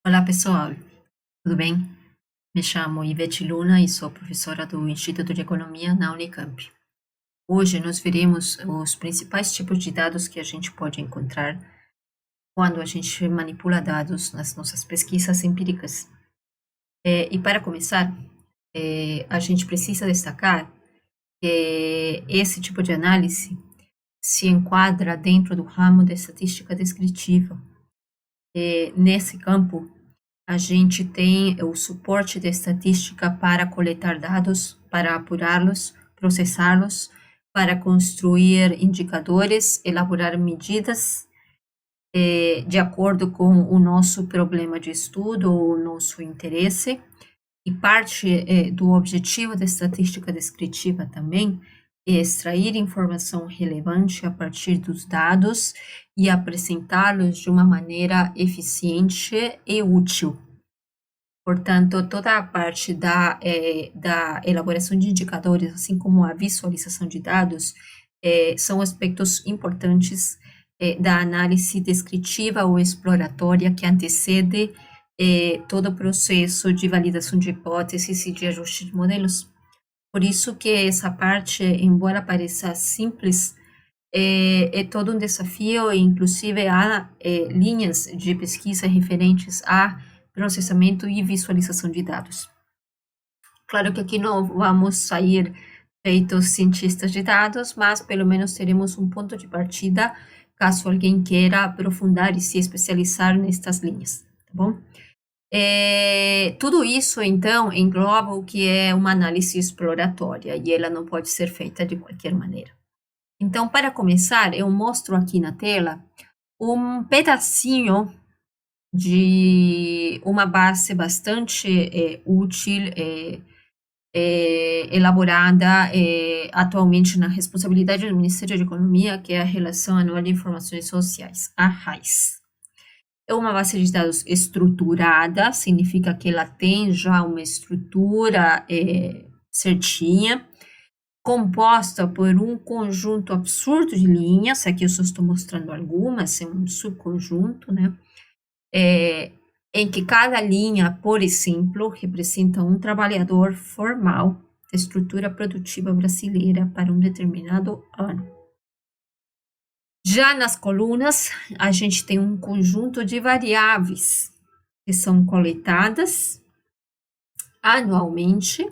Olá, pessoal, tudo bem? Me chamo Ivete Luna e sou professora do Instituto de Economia na Unicamp. Hoje nós veremos os principais tipos de dados que a gente pode encontrar quando a gente manipula dados nas nossas pesquisas empíricas. E para começar, a gente precisa destacar que esse tipo de análise se enquadra dentro do ramo da estatística descritiva. Nesse campo, a gente tem o suporte da estatística para coletar dados, para apurá-los, processá-los, para construir indicadores, elaborar medidas de acordo com o nosso problema de estudo ou o nosso interesse. E parte do objetivo da estatística descritiva também é extrair informação relevante a partir dos dados e apresentá-los de uma maneira eficiente e útil. Portanto, toda a parte da elaboração de indicadores, assim como a visualização de dados, são aspectos importantes da análise descritiva ou exploratória que antecede todo o processo de validação de hipóteses e de ajuste de modelos. Por isso que essa parte, embora pareça simples, é todo um desafio, e inclusive há linhas de pesquisa referentes a processamento e visualização de dados. Claro que aqui não vamos sair feitos cientistas de dados, mas pelo menos teremos um ponto de partida caso alguém queira aprofundar e se especializar nestas linhas, tá bom? Tudo isso, então, engloba o que é uma análise exploratória, e ela não pode ser feita de qualquer maneira. Então, para começar, eu mostro aqui na tela um pedacinho de uma base bastante útil, elaborada atualmente na responsabilidade do Ministério da Economia, que é a Relação Anual de Informações Sociais, a RAIS. É uma base de dados estruturada, significa que ela tem já uma estrutura certinha, composta por um conjunto absurdo de linhas. Aqui eu só estou mostrando algumas, é um subconjunto, né? Em que cada linha, por exemplo, representa um trabalhador formal da estrutura produtiva brasileira para um determinado ano. Já nas colunas, a gente tem um conjunto de variáveis que são coletadas anualmente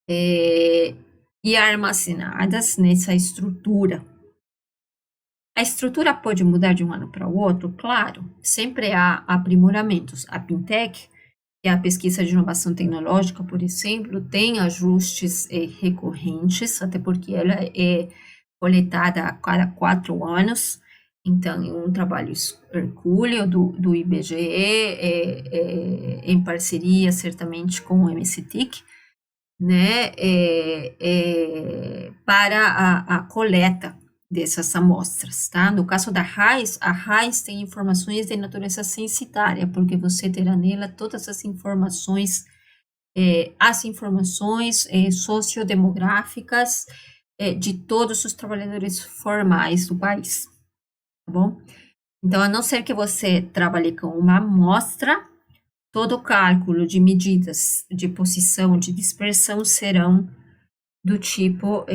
e armazenadas nessa estrutura. A estrutura pode mudar de um ano para o outro? Claro, sempre há aprimoramentos. A Pintec, que é a pesquisa de inovação tecnológica, por exemplo, tem ajustes recorrentes, até porque ela é coletada a cada 4 anos, então é um trabalho hercúleo do IBGE, em parceria, certamente, com o MCTIC, né, para a coleta dessas amostras, tá? No caso da RAIS, a RAIS tem informações de natureza censitária, porque você terá nela todas as informações sociodemográficas de todos os trabalhadores formais do país, tá bom? Então, a não ser que você trabalhe com uma amostra, todo o cálculo de medidas de posição, de dispersão serão do tipo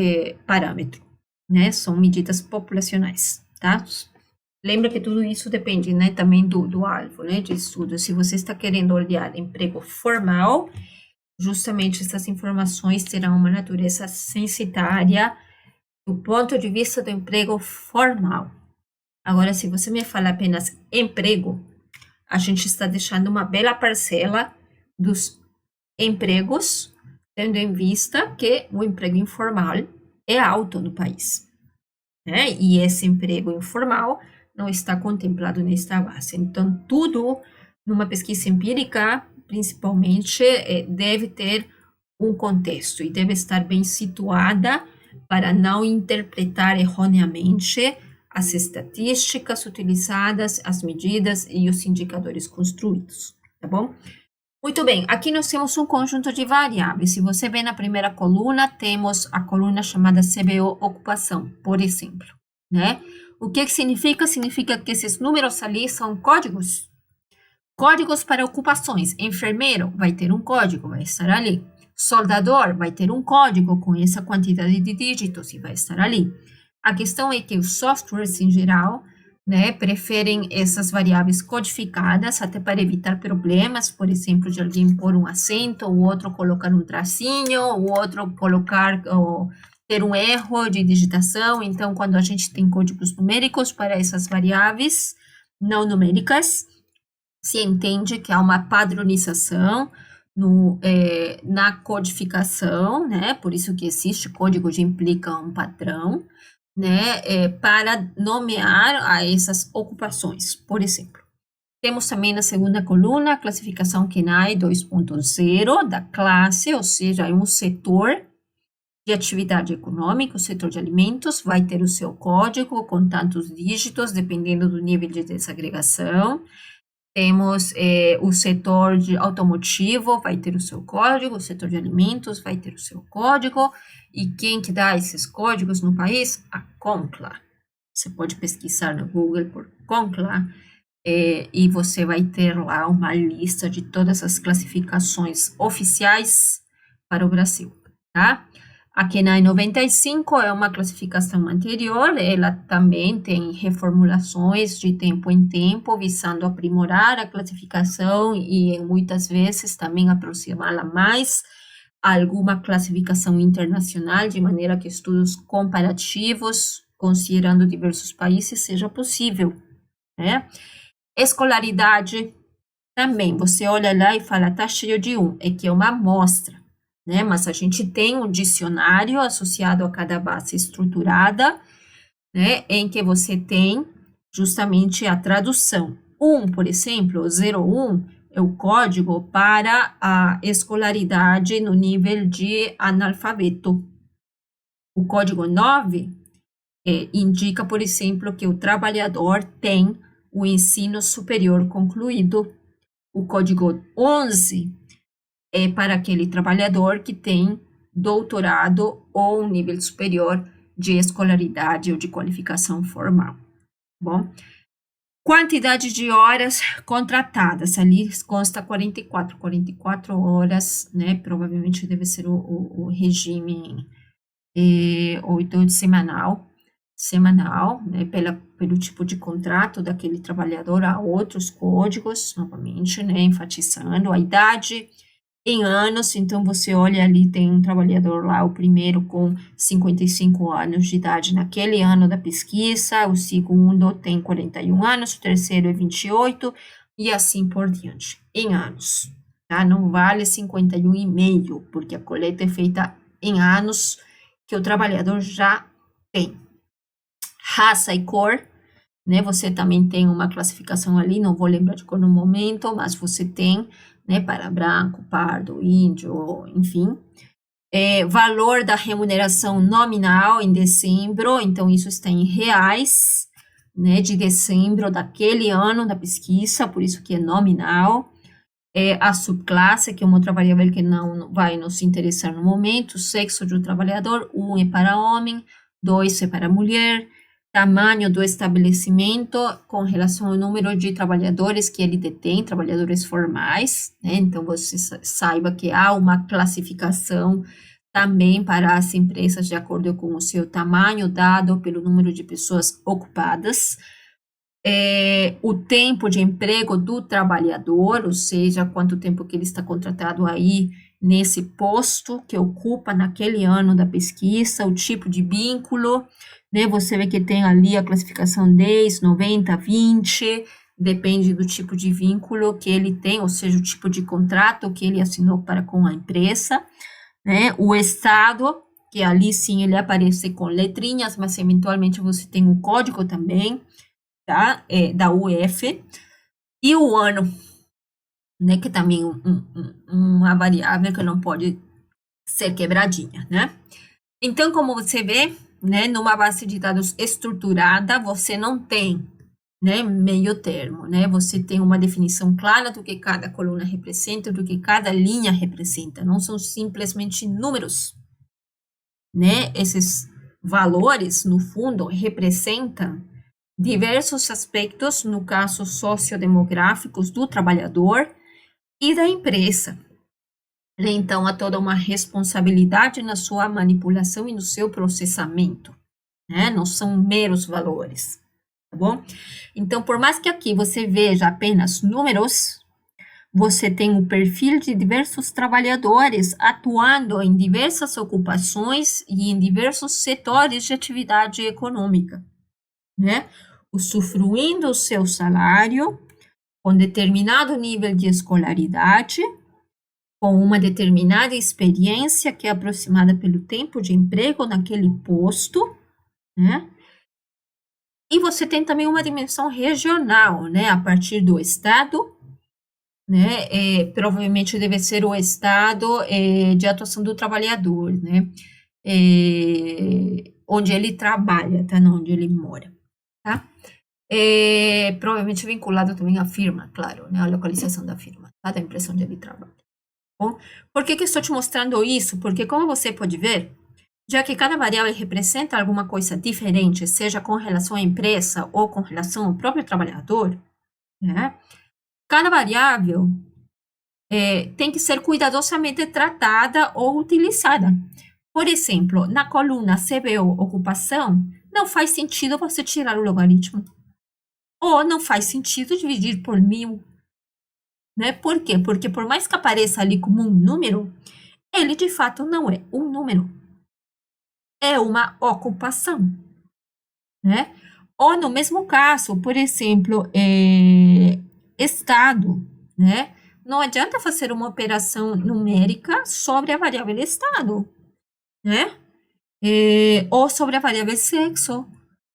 parâmetro, né? São medidas populacionais, tá? Lembra que tudo isso depende, né, também do alvo, né, de estudo. Se você está querendo olhar emprego formal, justamente essas informações terão uma natureza censitária do ponto de vista do emprego formal. Agora, se você me fala apenas emprego, a gente está deixando uma bela parcela dos empregos, tendo em vista que o emprego informal é alto no país, né? E esse emprego informal não está contemplado nesta base. Então, tudo numa pesquisa empírica, principalmente, deve ter um contexto e deve estar bem situada para não interpretar erroneamente as estatísticas utilizadas, as medidas e os indicadores construídos, tá bom? Muito bem, aqui nós temos um conjunto de variáveis. Se você vê na primeira coluna, temos a coluna chamada CBO ocupação, por exemplo, né? O que significa? Significa que esses números ali são códigos Códigos para ocupações. Enfermeiro vai ter um código, vai estar ali. Soldador vai ter um código com essa quantidade de dígitos e vai estar ali. A questão é que os softwares em geral, né, preferem essas variáveis codificadas até para evitar problemas, por exemplo, de alguém pôr um acento, o outro colocar um tracinho, o outro colocar ou ter um erro de digitação. Então, quando a gente tem códigos numéricos para essas variáveis não numéricas, se entende que há uma padronização na codificação, né? Por isso que existe código que implica um padrão, né? Para nomear a essas ocupações, por exemplo. Temos também na segunda coluna a classificação KENAI 2.0 da classe, ou seja, é um setor de atividade econômica, o setor de alimentos, vai ter o seu código com tantos dígitos, dependendo do nível de desagregação. Temos o setor de automotivo, vai ter o seu código, o setor de alimentos vai ter o seu código, e quem que dá esses códigos no país? A CONCLA. Você pode pesquisar no Google por CONCLA, e você vai ter lá uma lista de todas as classificações oficiais para o Brasil, tá? A KENAI 95 é uma classificação anterior, ela também tem reformulações de tempo em tempo, visando aprimorar a classificação e muitas vezes também aproximá-la mais a alguma classificação internacional, de maneira que estudos comparativos, considerando diversos países, seja possível, né? Escolaridade também, você olha lá e fala, tá cheio de é que é uma amostra, né? Mas a gente tem um dicionário associado a cada base estruturada, né? Em que você tem justamente a tradução. Por exemplo, 01 é o código para a escolaridade no nível de analfabeto. O código 9 indica, por exemplo, que o trabalhador tem o ensino superior concluído. O código 11 é para aquele trabalhador que tem doutorado ou um nível superior de escolaridade ou de qualificação formal. Bom, quantidade de horas contratadas, ali consta 44 horas, né? Provavelmente deve ser o regime 8 semanal, né? Pelo tipo de contrato daquele trabalhador. Há outros códigos, novamente, né? Enfatizando a idade em anos. Então, você olha ali, tem um trabalhador lá, o primeiro com 55 anos de idade naquele ano da pesquisa, o segundo tem 41 anos, o terceiro é 28, e assim por diante, em anos, tá? Não vale 51,5, porque a coleta é feita em anos que o trabalhador já tem. Raça e cor, né? Você também tem uma classificação ali, não vou lembrar de cor no momento, mas você tem, né, para branco, pardo, índio, enfim. Valor da remuneração nominal em dezembro, então isso está em reais, né, de dezembro daquele ano da pesquisa, por isso que é nominal. A subclasse, que é uma outra variável que não vai nos interessar no momento. Sexo do trabalhador, 1 é para homem, 2 é para mulher. Tamanho do estabelecimento com relação ao número de trabalhadores que ele detém, trabalhadores formais, né? Então, você saiba que há uma classificação também para as empresas de acordo com o seu tamanho, dado pelo número de pessoas ocupadas. O tempo de emprego do trabalhador, ou seja, quanto tempo que ele está contratado aí nesse posto que ocupa naquele ano da pesquisa, o tipo de vínculo, né? Você vê que tem ali a classificação 10, 90, 20, depende do tipo de vínculo que ele tem, ou seja, o tipo de contrato que ele assinou para com a empresa, né? O estado, que ali sim ele aparece com letrinhas, mas eventualmente você tem o código também, tá? Da UF, e o ano, né? Que também uma variável que não pode ser quebradinha, né? Então, como você vê, né, numa base de dados estruturada, você não tem, né, meio termo, né? Você tem uma definição clara do que cada coluna representa, do que cada linha representa. Não são simplesmente números, né? Esses valores, no fundo, representam diversos aspectos, no caso sociodemográficos do trabalhador e da empresa. Então, há toda uma responsabilidade na sua manipulação e no seu processamento, né? Não são meros valores, tá bom? Então, por mais que aqui você veja apenas números, você tem o perfil de diversos trabalhadores atuando em diversas ocupações e em diversos setores de atividade econômica, né? Usufruindo o seu salário com determinado nível de escolaridade, com uma determinada experiência que é aproximada pelo tempo de emprego naquele posto, né? E você tem também uma dimensão regional, né? A partir do estado, né? Provavelmente deve ser o estado de atuação do trabalhador, né? Onde ele trabalha, tá? Não onde ele mora, tá? Provavelmente vinculado também à firma, claro, né? A localização da firma, tá? Da empresa onde ele trabalha. Bom, por que estou te mostrando isso? Porque, como você pode ver, já que cada variável representa alguma coisa diferente, seja com relação à empresa ou com relação ao próprio trabalhador, né? Cada variável tem que ser cuidadosamente tratada ou utilizada. Por exemplo, na coluna CBO ocupação, não faz sentido você tirar o logaritmo. Ou não faz sentido dividir por 1000. Né? Por quê? Porque por mais que apareça ali como um número, ele de fato não é um número. É uma ocupação. Né? Ou no mesmo caso, por exemplo, estado, né? Não adianta fazer uma operação numérica sobre a variável estado, né? Ou sobre a variável sexo,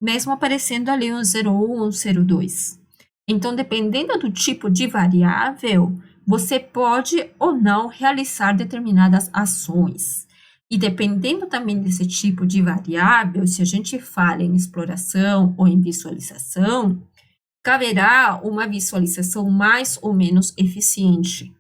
mesmo aparecendo ali um 01, um 02. Então, dependendo do tipo de variável, você pode ou não realizar determinadas ações. E dependendo também desse tipo de variável, se a gente fala em exploração ou em visualização, caberá uma visualização mais ou menos eficiente.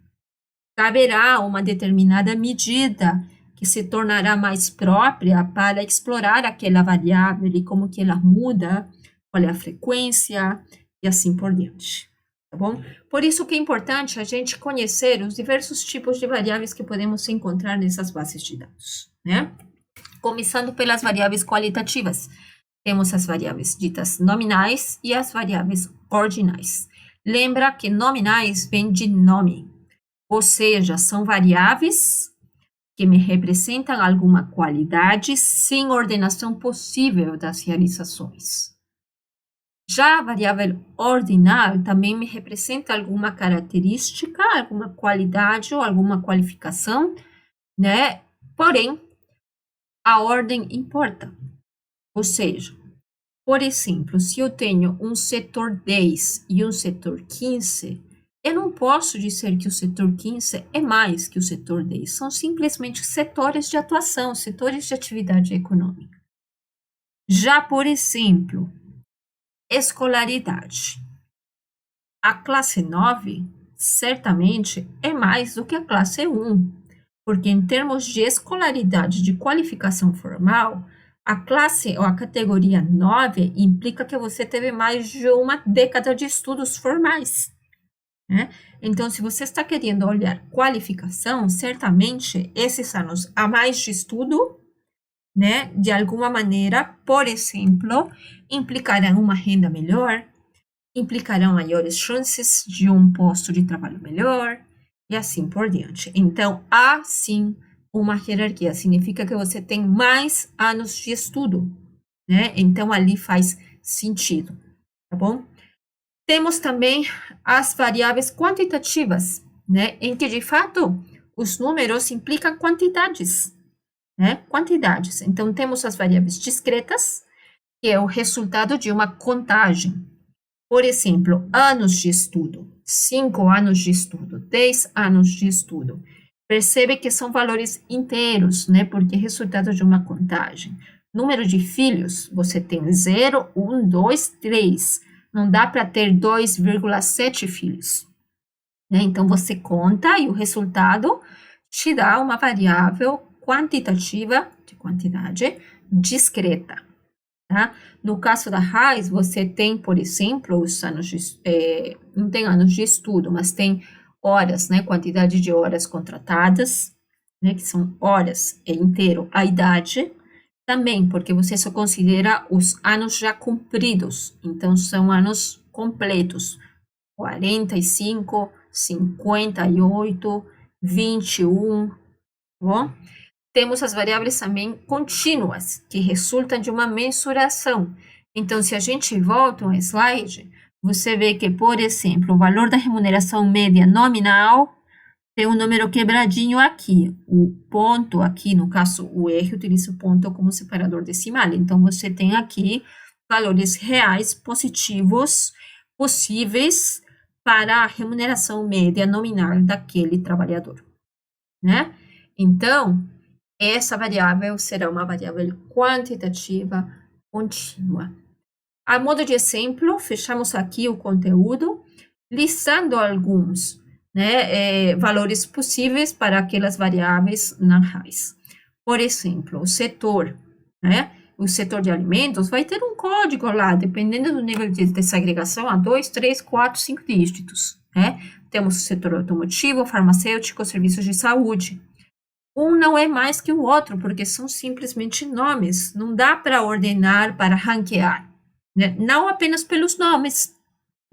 Caberá uma determinada medida que se tornará mais própria para explorar aquela variável e como que ela muda, qual é a frequência e assim por diante, tá bom? Por isso que é importante a gente conhecer os diversos tipos de variáveis que podemos encontrar nessas bases de dados, né? Começando pelas variáveis qualitativas. Temos as variáveis ditas nominais e as variáveis ordinais. Lembra que nominais vem de nome, ou seja, são variáveis que me representam alguma qualidade sem ordenação possível das realizações. Já a variável ordinal também me representa alguma característica, alguma qualidade ou alguma qualificação, né? Porém, a ordem importa. Ou seja, por exemplo, se eu tenho um setor 10 e um setor 15, eu não posso dizer que o setor 15 é mais que o setor 10. São simplesmente setores de atuação, setores de atividade econômica. Já, por exemplo, escolaridade. A classe 9 certamente é mais do que a classe 1, porque em termos de escolaridade de qualificação formal, a classe ou a categoria 9 implica que você teve mais de uma década de estudos formais, né? Então, se você está querendo olhar qualificação, certamente esses anos a mais de estudo, né, de alguma maneira, por exemplo, implicarão uma renda melhor, implicarão maiores chances de um posto de trabalho melhor, e assim por diante. Então, há sim uma hierarquia, significa que você tem mais anos de estudo, né? Então, ali faz sentido, tá bom? Temos também as variáveis quantitativas, né? Em que, de fato, os números implicam quantidades, né? Quantidades. Então, temos as variáveis discretas, que é o resultado de uma contagem. Por exemplo, anos de estudo, 5 anos de estudo, 10 anos de estudo. Percebe que são valores inteiros, né? Porque é resultado de uma contagem. Número de filhos, você tem 0, 1, 2, 3. Não dá para ter 2,7 filhos, né? Então, você conta e o resultado te dá uma variável quantitativa, de quantidade, discreta. tá? No caso da raiz, você tem, por exemplo, os anos não tem anos de estudo, mas tem horas, né? Quantidade de horas contratadas, né? Que são horas inteiro, a idade, também, porque você só considera os anos já cumpridos, então são anos completos, 45, 58, 21, tá bom? Temos as variáveis também contínuas, que resultam de uma mensuração. Então, se a gente volta um slide, você vê que, por exemplo, o valor da remuneração média nominal tem um número quebradinho aqui. O ponto aqui, no caso, o R utiliza o ponto como separador decimal. Então, você tem aqui valores reais positivos possíveis para a remuneração média nominal daquele trabalhador, né? Então, essa variável será uma variável quantitativa contínua. A modo de exemplo, fechamos aqui o conteúdo, listando alguns, né, valores possíveis para aquelas variáveis na raiz. Por exemplo, o setor, né, o setor de alimentos vai ter um código lá, dependendo do nível de desagregação, a 2, 3, 4, 5 dígitos, né? Temos o setor automotivo, farmacêutico, serviços de saúde. Um não é mais que o outro, porque são simplesmente nomes. Não dá para ordenar, para ranquear, né? Não apenas pelos nomes,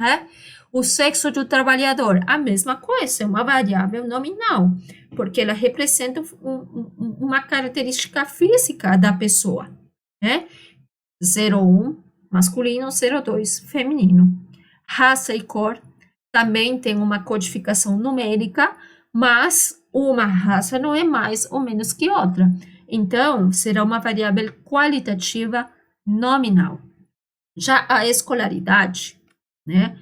né? O sexo do trabalhador, a mesma coisa, é uma variável nominal, porque ela representa uma característica física da pessoa, né? 01 masculino, 02 feminino. Raça e cor também tem uma codificação numérica, mas uma raça não é mais ou menos que outra. Então, será uma variável qualitativa nominal. Já a escolaridade, né?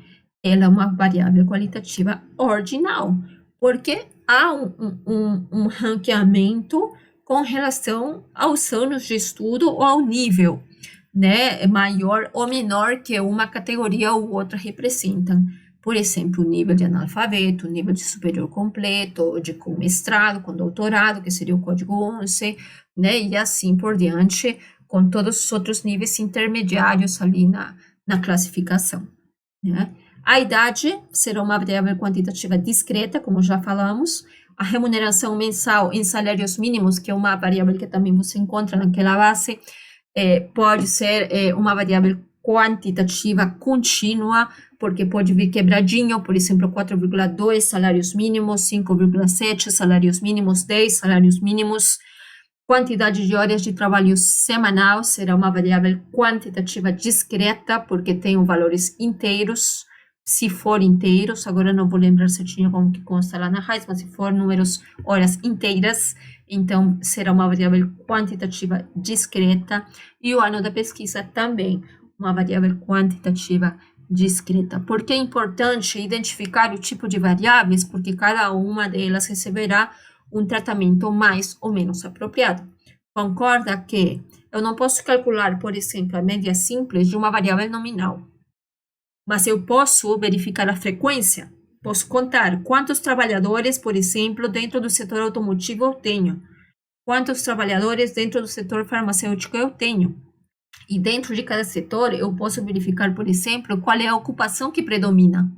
Ela é uma variável qualitativa ordinal, porque há um ranqueamento com relação aos anos de estudo ou ao nível, né? Maior ou menor que uma categoria ou outra representam. Por exemplo, o nível de analfabeto, o nível de superior completo, de com mestrado, com doutorado, que seria o código 11, né? E assim por diante, com todos os outros níveis intermediários ali na classificação, né? A idade será uma variável quantitativa discreta, como já falamos. A remuneração mensal em salários mínimos, que é uma variável que também você encontra naquela base, pode ser uma variável quantitativa contínua, porque pode vir quebradinho, por exemplo, 4,2 salários mínimos, 5,7 salários mínimos, 10 salários mínimos. Quantidade de horas de trabalho semanal será uma variável quantitativa discreta, porque tem valores inteiros. Se for inteiros, agora não vou lembrar certinho como que consta lá na raiz, mas se for números, horas inteiras, então será uma variável quantitativa discreta. E o ano da pesquisa também, uma variável quantitativa discreta. Por que é importante identificar o tipo de variáveis? Porque cada uma delas receberá um tratamento mais ou menos apropriado. Concorda que eu não posso calcular, por exemplo, a média simples de uma variável nominal, mas eu posso verificar a frequência, posso contar quantos trabalhadores, por exemplo, dentro do setor automotivo eu tenho, quantos trabalhadores dentro do setor farmacêutico eu tenho. E dentro de cada setor eu posso verificar, por exemplo, qual é a ocupação que predomina,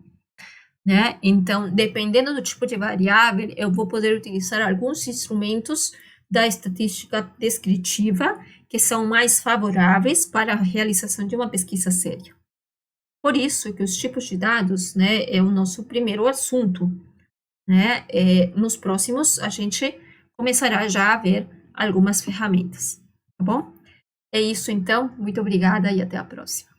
né? Então, dependendo do tipo de variável, eu vou poder utilizar alguns instrumentos da estatística descritiva que são mais favoráveis para a realização de uma pesquisa séria. Por isso que os tipos de dados, né, é o nosso primeiro assunto, né? Nos próximos, a gente começará já a ver algumas ferramentas, tá bom? É isso então, muito obrigada e até a próxima.